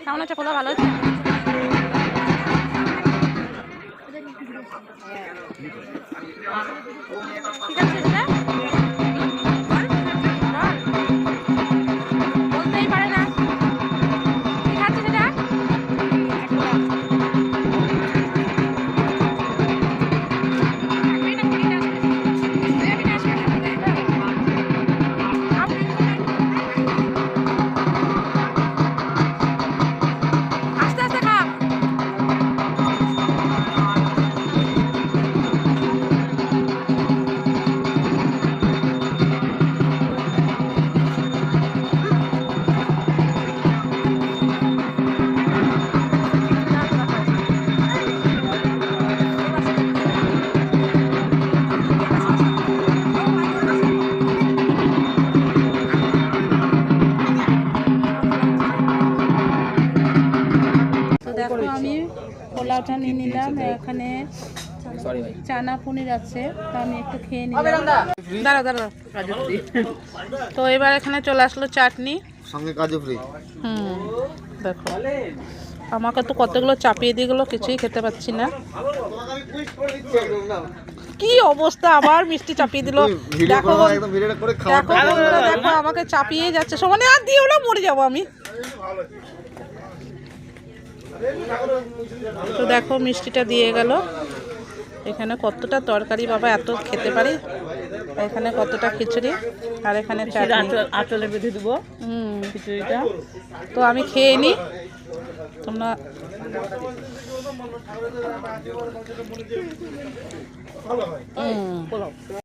কেমন আছে? পোলা ভালো আছে? ঠিক আছে সেটা বলতেই পারে না। ঠিক আছে সেটা আস্তে আস্তে খা। দেখো আমি পোলাওটা নিয়ে নিলাম, এখানে চানা পনির আছে, তো আমি একটু খেয়ে নিলাম। দাঁড়া দাঁড়া, তো এবার এখানে চলে আসলো চাটনি সঙ্গে কাজু ফ্রি। দেখো আমাকে তো কতগুলো চাপিয়ে দিয়ে গেলো, কিছুই খেতে পাচ্ছি না। কি অবস্থা, আবার মিষ্টি চাপিয়ে দিল। দেখো দেখো বন্ধুরা, দেখো আমাকে চাপিয়ে যাচ্ছে সমানে, আর দিও না, মরে যাবো আমি। তো দেখো মিষ্টিটা দিয়ে গেল। এখানে কতটা তরকারি বাবা, এত খেতে পারি। এখানে কতটা খিচুড়ি, আর এখানে আঁচলে বেঁধে দেবো খিচুড়িটা। তো আমি খেয়ে নিই, তোমরা